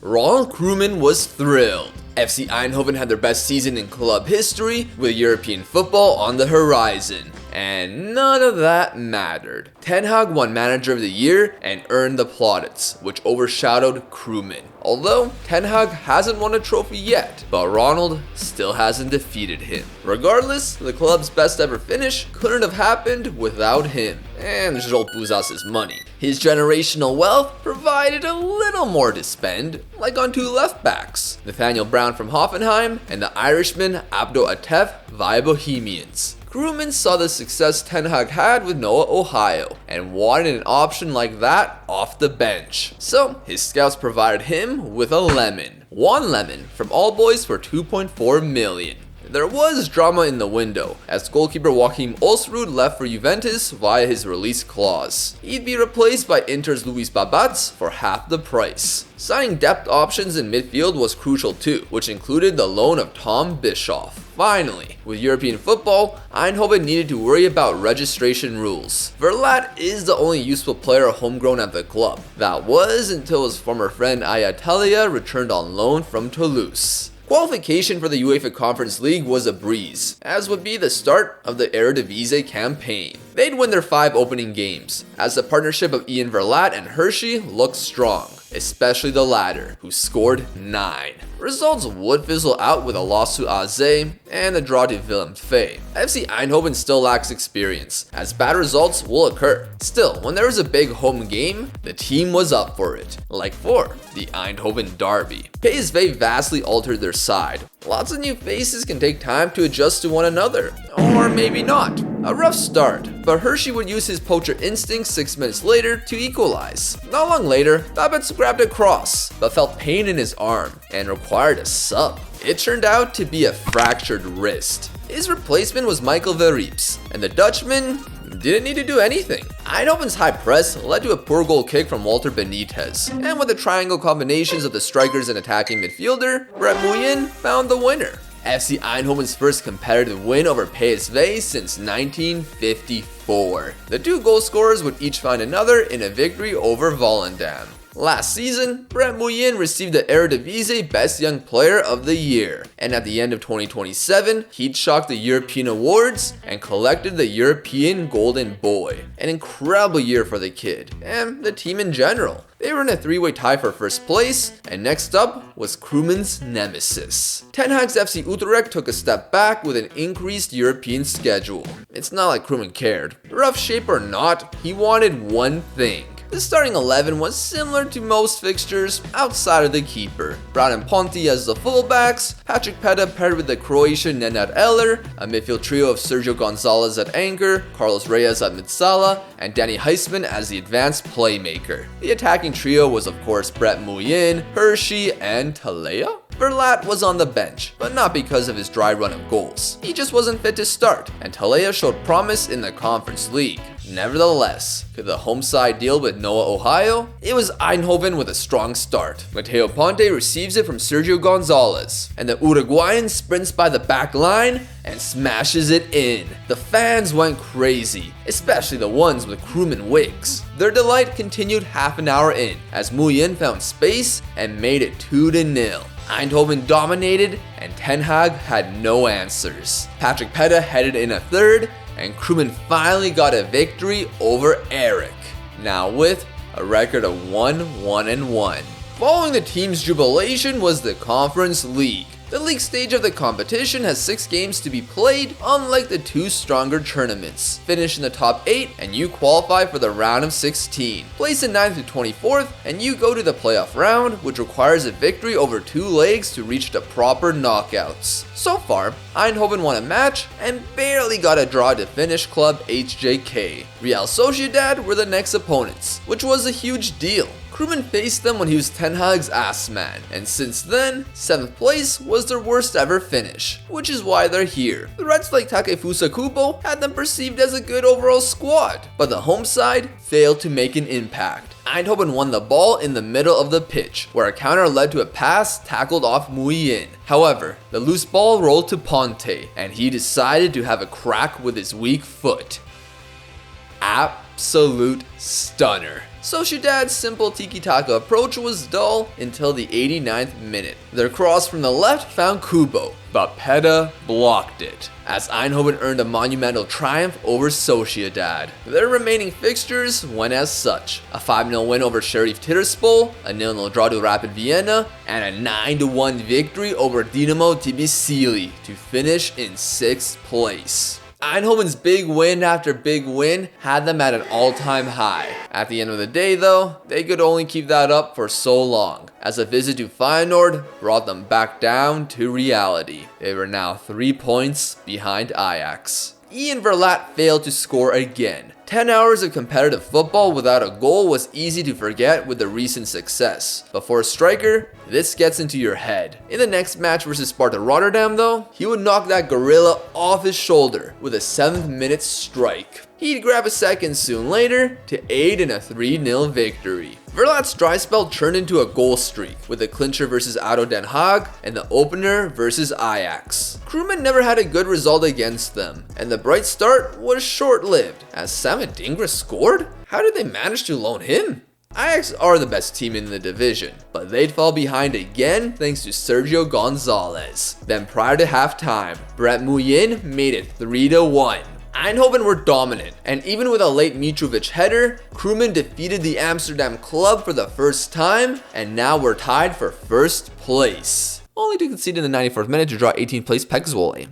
Ronald Chrooman was thrilled. FC Eindhoven had their best season in club history, with European football on the horizon. And none of that mattered. Ten Hag won Manager of the Year and earned the plaudits, which overshadowed Chrooman. Although Ten Hag hasn't won a trophy yet, but Ronald still hasn't defeated him. Regardless, the club's best ever finish couldn't have happened without him, and Zhao Buzas's money. His generational wealth provided a little more to spend, like on two left backs, Nathaniel Brown from Hoffenheim and the Irishman Abdo Atef via Bohemians. Chrooman saw the success Ten Hag had with Noah Ohio and wanted an option like that off the bench. So his scouts provided him with a lemon. One lemon from All Boys for 2.4 million. There was drama in the window, as goalkeeper Joachim Olsrud left for Juventus via his release clause. He'd be replaced by Inter's Luis Babatz for half the price. Signing depth options in midfield was crucial too, which included the loan of Tom Bischoff. Finally, with European football, Eindhoven needed to worry about registration rules. Verlat is the only useful player homegrown at the club. That was until his former friend Ayatalia returned on loan from Toulouse. Qualification for the UEFA Conference League was a breeze, as would be the start of the Eredivisie campaign. They'd win their 5 opening games, as the partnership of Ian Verlat and Hershey looked strong, especially the latter, who scored 9. Results would fizzle out with a loss to AZ and a draw to Willem II. FC Eindhoven still lacks experience, as bad results will occur. Still, when there was a big home game, the team was up for it, like for the Eindhoven Derby. PSV vastly altered their side. Lots of new faces can take time to adjust to one another, or maybe not. A rough start, but Hershey would use his poacher instinct 6 minutes later to equalize. Not long later, Babatz grabbed a cross, but felt pain in his arm and required a sub. It turned out to be a fractured wrist. His replacement was Michael Verrips, and the Dutchman didn't need to do anything. Eindhoven's high press led to a poor goal kick from Walter Benitez, and with the triangle combinations of the strikers and attacking midfielder, Brett Nguyen found the winner. FC Eindhoven's first competitive win over PSV since 1954. The 2 goal scorers would each find another in a victory over Volendam. Last season, Brett Nguyen received the Eredivisie Best Young Player of the Year, and at the end of 2027, he'd shocked the European awards and collected the European Golden Boy. An incredible year for the kid, and the team in general. They were in a 3-way tie for first place, and next up was Chrooman's nemesis. Ten Hag's FC Utrecht took a step back with an increased European schedule. It's not like Chrooman cared. Rough shape or not, he wanted one thing. The starting 11 was similar to most fixtures outside of the keeper. Brown and Ponti as the fullbacks, Patrick Petta paired with the Croatian Nenad Eller, a midfield trio of Sergio Gonzalez at anchor, Carlos Reyes at midsala, and Danny Heisman as the advanced playmaker. The attacking trio was of course Brett Nguyen, Hershey, and Talea. Verlat was on the bench, but not because of his dry run of goals. He just wasn't fit to start, and Talea showed promise in the Conference League. Nevertheless, could the home side deal with Noah Ohio? It was Eindhoven with a strong start. Mateo Ponte receives it from Sergio Gonzalez, and the Uruguayan sprints by the back line and smashes it in. The fans went crazy, especially the ones with Chrooman wigs. Their delight continued half an hour in, as Nguyen found space and made it 2-0. Eindhoven dominated, and Ten Hag had no answers. Patrick Petta headed in a third, and Chrooman finally got a victory over Eric, now with a record of 1-1-1. Following the team's jubilation was the Conference League. The league stage of the competition has 6 games to be played, unlike the 2 stronger tournaments. Finish in the top 8 and you qualify for the round of 16. Place in 9th to 24th and you go to the playoff round, which requires a victory over 2 legs to reach the proper knockouts. So far, Eindhoven won a match and barely got a draw to Finnish club HJK. Real Sociedad were the next opponents, which was a huge deal. Chrooman faced them when he was Ten Hag's ass man, and since then, 7th place was their worst ever finish, which is why they're here. The Reds like Takefusa Kubo had them perceived as a good overall squad, but the home side failed to make an impact. Eindhoven won the ball in the middle of the pitch, where a counter led to a pass tackled off Nguyen. However, the loose ball rolled to Ponte, and he decided to have a crack with his weak foot. Absolute stunner. Sociedad's simple tiki-taka approach was dull until the 89th minute. Their cross from the left found Kubo, but Peda blocked it, as Eindhoven earned a monumental triumph over Sociedad. Their remaining fixtures went as such: a 5-0 win over Sheriff Tiraspol, a 0-0 draw to Rapid Vienna, and a 9-1 victory over Dinamo Tbilisi to finish in 6th place. Eindhoven's big win after big win had them at an all-time high. At the end of the day though, they could only keep that up for so long, as a visit to Feyenoord brought them back down to reality. They were now 3 points behind Ajax. Ian Verlaat failed to score again. 10 hours of competitive football without a goal was easy to forget with the recent success. But for a striker, this gets into your head. In the next match versus Sparta Rotterdam though, he would knock that gorilla off his shoulder with a 7th minute strike. He'd grab a second soon later to aid in a 3-0 victory. Verlaat's dry spell turned into a goal streak, with the clincher versus ADO Den Haag and the opener versus Ajax. Chrooman never had a good result against them, and the bright start was short-lived, as Sam Adingra scored? How did they manage to loan him? Ajax are the best team in the division, but they'd fall behind again thanks to Sergio Gonzalez. Then prior to halftime, Brett Muyin made it 3-1. Eindhoven were dominant, and even with a late Mitrovic header, Chrooman defeated the Amsterdam club for the first time, and now we're tied for first place. Only to concede in the 94th minute to draw 18th place Pek Zwolle.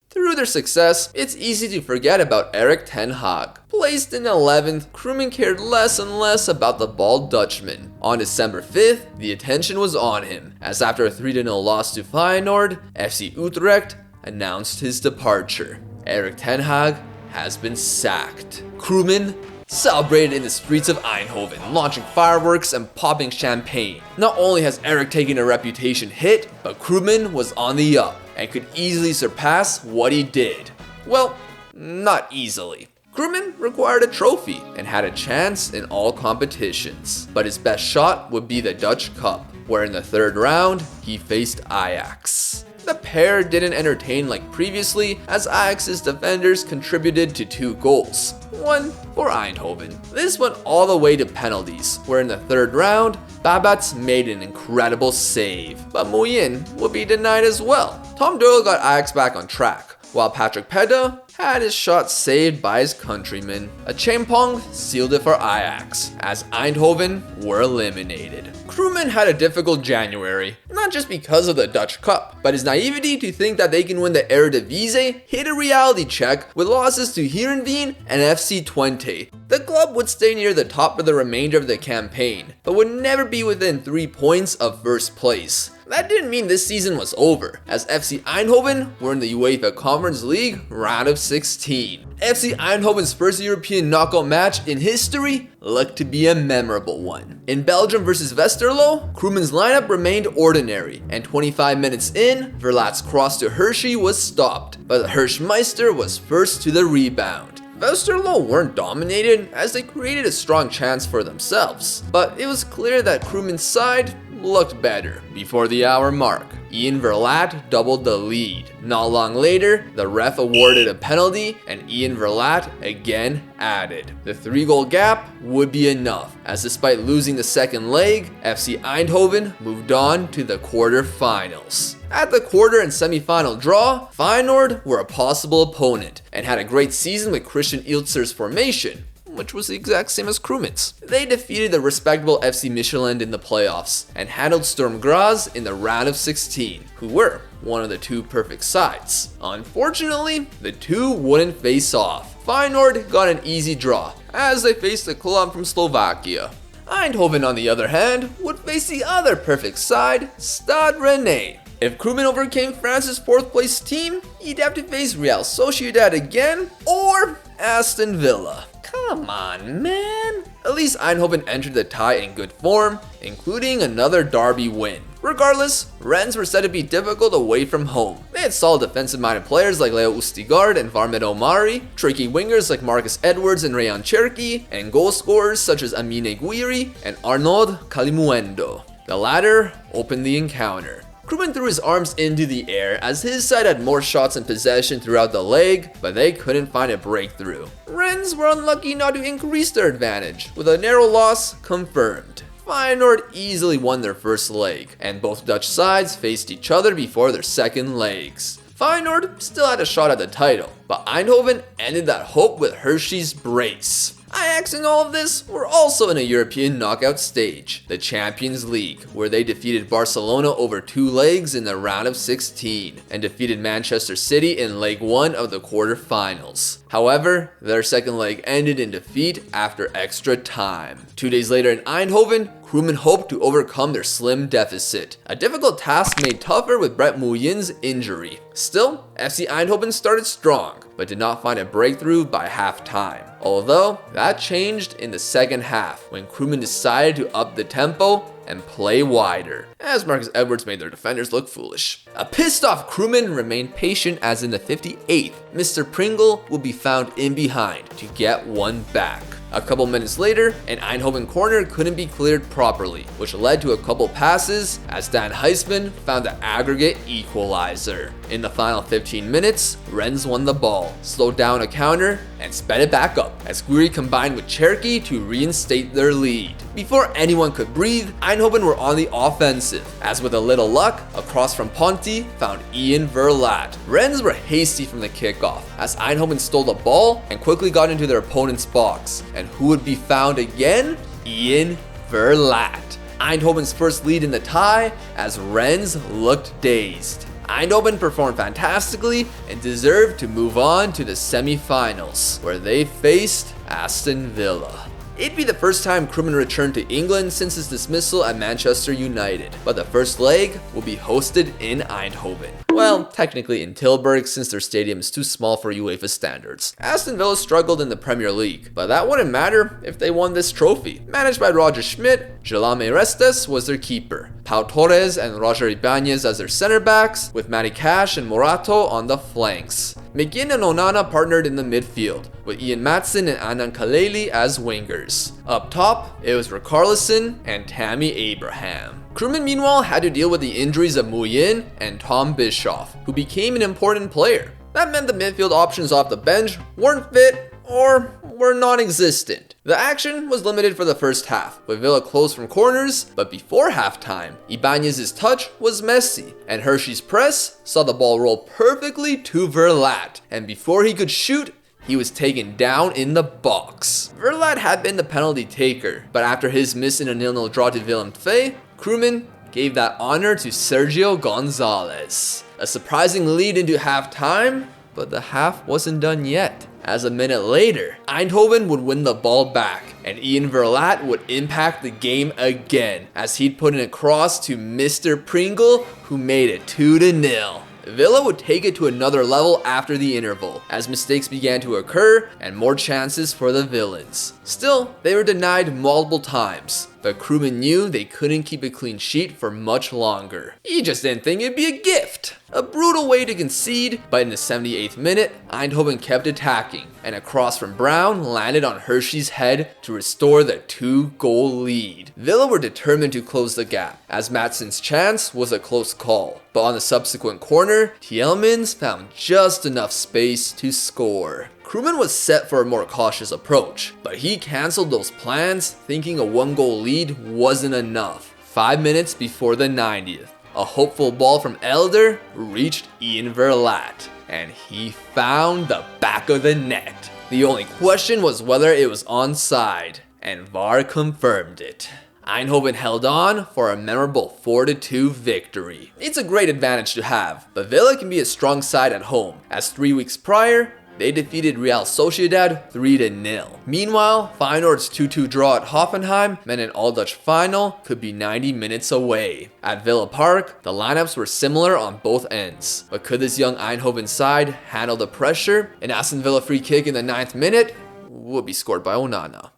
Through their success, it's easy to forget about Erik ten Hag. Placed in 11th, Chrooman cared less and less about the bald Dutchman. On December 5th, the attention was on him, as after a 3-0 loss to Feyenoord, FC Utrecht announced his departure. Erik ten Hag has been sacked. Chrooman celebrated in the streets of Eindhoven, launching fireworks and popping champagne. Not only has Erik taken a reputation hit, but Chrooman was on the up and could easily surpass what he did. Well, not easily. Chrooman required a trophy and had a chance in all competitions, but his best shot would be the Dutch Cup, where in the 3rd round, he faced Ajax. The pair didn't entertain like previously, as Ajax's defenders contributed to 2 goals, one for Eindhoven. This went all the way to penalties, where in the 3rd round, Babats made an incredible save, but Muyin would be denied as well. Tom Doyle got Ajax back on track, while Patrick Peda had his shot saved by his countrymen. A Champong sealed it for Ajax, as Eindhoven were eliminated. Chrooman had a difficult January, not just because of the Dutch Cup, but his naivety to think that they can win the Eredivisie hit a reality check with losses to Heerenveen and FC Twente. The club would stay near the top for the remainder of the campaign, but would never be within 3 points of first place. That didn't mean this season was over, as FC Eindhoven were in the UEFA Conference League round of 16. FC Eindhoven's first European knockout match in history looked to be a memorable one. In Belgium versus Westerlo, Chrooman's lineup remained ordinary, and 25 minutes in, Verlaat's cross to Hershey was stopped, but the Hirschmeister was first to the rebound. Westerlo weren't dominated, as they created a strong chance for themselves, but it was clear that Chrooman's side looked better. Before the hour mark, Ian Verlaat doubled the lead. Not long later, the ref awarded a penalty and Ian Verlaat again added. The 3-goal gap would be enough, as despite losing the second leg, FC Eindhoven moved on to the quarterfinals. At the quarter and semi-final draw, Feyenoord were a possible opponent and had a great season with Christian Iltzer's formation, which was the exact same as Chrooman's. They defeated the respectable FC Michelin in the playoffs and handled Sturm Graz in the round of 16, who were one of the 2 perfect sides. Unfortunately, the 2 wouldn't face off. Feyenoord got an easy draw, as they faced a club from Slovakia. Eindhoven, on the other hand, would face the other perfect side, Stade Rennais. If Chrooman overcame France's 4th place team, he'd have to face Real Sociedad again, or Aston Villa. Come on, man. At least Eindhoven entered the tie in good form, including another derby win. Regardless, Rennes were said to be difficult away from home. They had solid defensive-minded players like Leo Ustigard and Varmed Omari, tricky wingers like Marcus Edwards and Rayan Cherki, and goal scorers such as Amine Guiri and Arnaud Kalimuendo. The latter opened the encounter. Chrooman threw his arms into the air as his side had more shots in possession throughout the leg, but they couldn't find a breakthrough. Rens were unlucky not to increase their advantage, with a narrow loss confirmed. Feyenoord easily won their first leg, and both Dutch sides faced each other before their second legs. Feyenoord still had a shot at the title, but Eindhoven ended that hope with Hershey's brace. Ajax in all of this were also in a European knockout stage, the Champions League, where they defeated Barcelona over 2 legs in the round of 16, and defeated Manchester City in leg 1 of the quarterfinals. However, their second leg ended in defeat after extra time. 2 days later in Eindhoven, Chrooman hoped to overcome their slim deficit, a difficult task made tougher with Brett Mouyin's injury. Still, FC Eindhoven started strong, but did not find a breakthrough by halftime. Although, that changed in the second half when Chrooman decided to up the tempo and play wider, as Marcus Edwards made their defenders look foolish. A pissed off Chrooman remained patient as in the 58th, Mr. Pringle would be found in behind to get one back. A couple minutes later, an Eindhoven corner couldn't be cleared properly, which led to a couple passes as Dan Heisman found the aggregate equalizer. In the final 15 minutes, Rennes won the ball, slowed down a counter, and sped it back up as Guiri combined with Cherki to reinstate their lead. Before anyone could breathe, Eindhoven were on the offensive, as with a little luck, a cross from Ponti found Ian Verlat. Rennes were hasty from the kickoff, as Eindhoven stole the ball and quickly got into their opponent's box. And who would be found again? Ian Verlat. Eindhoven's first lead in the tie, as Rennes looked dazed. Eindhoven performed fantastically and deserved to move on to the semi-finals, where they faced Aston Villa. It'd be the first time Chrooman returned to England since his dismissal at Manchester United, but the first leg will be hosted in Eindhoven. Well, technically in Tilburg, since their stadium is too small for UEFA standards. Aston Villa struggled in the Premier League, but that wouldn't matter if they won this trophy. Managed by Roger Schmidt, Gelame Restes was their keeper, Pau Torres and Roger Ibanez as their center backs, with Matty Cash and Morato on the flanks. McGinn and Onana partnered in the midfield, with Ian Matson and Anand Kaleli as wingers. Up top, it was Rikarlison and Tammy Abraham. Chrooman meanwhile had to deal with the injuries of Muyin and Tom Bischoff, who became an important player. That meant the midfield options off the bench weren't fit or were non-existent. The action was limited for the first half, with Villa close from corners, but before halftime, Ibanez's touch was messy, and Hershey's press saw the ball roll perfectly to Verlat, and before he could shoot, he was taken down in the box. Verlat had been the penalty taker, but after his miss in a 0-0 draw to Willem II, Chrooman gave that honor to Sergio Gonzalez. A surprising lead into halftime, but the half wasn't done yet, as a minute later, Eindhoven would win the ball back, and Ian Verlat would impact the game again, as he'd put in a cross to Mr. Pringle, who made it 2-0. Villa would take it to another level after the interval, as mistakes began to occur and more chances for the villains. Still, they were denied multiple times, but Chrooman knew they couldn't keep a clean sheet for much longer. He just didn't think it'd be a gift. A brutal way to concede, but in the 78th minute, Eindhoven kept attacking, and a cross from Brown landed on Hershey's head to restore the 2-goal lead. Villa were determined to close the gap, as Matson's chance was a close call, but on the subsequent corner, Tielemans found just enough space to score. Chrooman was set for a more cautious approach, but he cancelled those plans thinking a 1-goal lead wasn't enough. 5 minutes before the 90th, a hopeful ball from Elder reached Ian Verlat, and he found the back of the net. The only question was whether it was onside, and VAR confirmed it. Eindhoven held on for a memorable 4-2 victory. It's a great advantage to have, but Villa can be a strong side at home, as 3 weeks prior, they defeated Real Sociedad 3-0. Meanwhile, Feyenoord's 2-2 draw at Hoffenheim meant an all-Dutch final could be 90 minutes away. At Villa Park, the lineups were similar on both ends, but could this young Eindhoven side handle the pressure? An Aston Villa free kick in the 9th minute would be scored by Onana.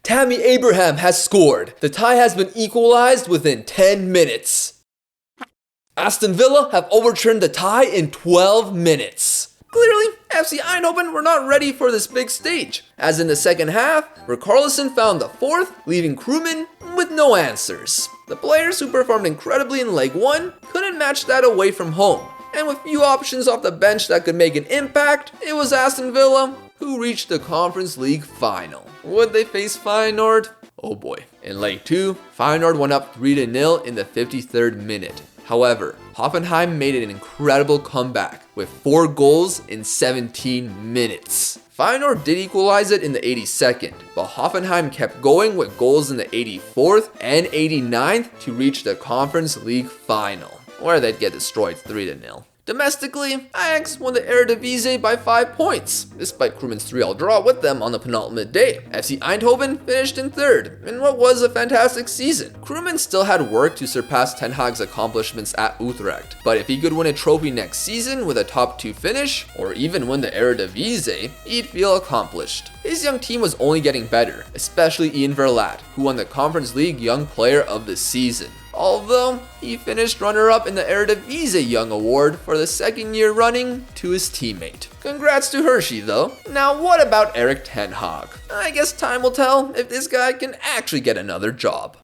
Tammy Abraham has scored. The tie has been equalized within 10 minutes. Aston Villa have overturned the tie in 12 minutes. Clearly, FC Eindhoven were not ready for this big stage, as in the second half, Rikarlison found the fourth, leaving Chrooman with no answers. The players who performed incredibly in Leg 1 couldn't match that away from home. And with few options off the bench that could make an impact, it was Aston Villa who reached the Conference League final. Would they face Feyenoord? Oh boy. In Leg 2, Feyenoord went up 3-0 in the 53rd minute. However, Hoffenheim made an incredible comeback with 4 goals in 17 minutes. Feyenoord did equalize it in the 82nd, but Hoffenheim kept going with goals in the 84th and 89th to reach the Conference League final, where they'd get destroyed 3-0. Domestically, Ajax won the Eredivisie by 5 points, despite Chrooman's 3-3 draw with them on the penultimate day. FC Eindhoven finished in 3rd, in what was a fantastic season. Chrooman still had work to surpass Ten Hag's accomplishments at Utrecht, but if he could win a trophy next season with a top 2 finish, or even win the Eredivisie, he'd feel accomplished. His young team was only getting better, especially Ian Verlaat, who won the Conference League Young Player of the Season. Although, he finished runner-up in the Eredivisie Young Award for the 2nd year running to his teammate. Congrats to Hershey though. Now what about Erik ten Hag? I guess time will tell if this guy can actually get another job.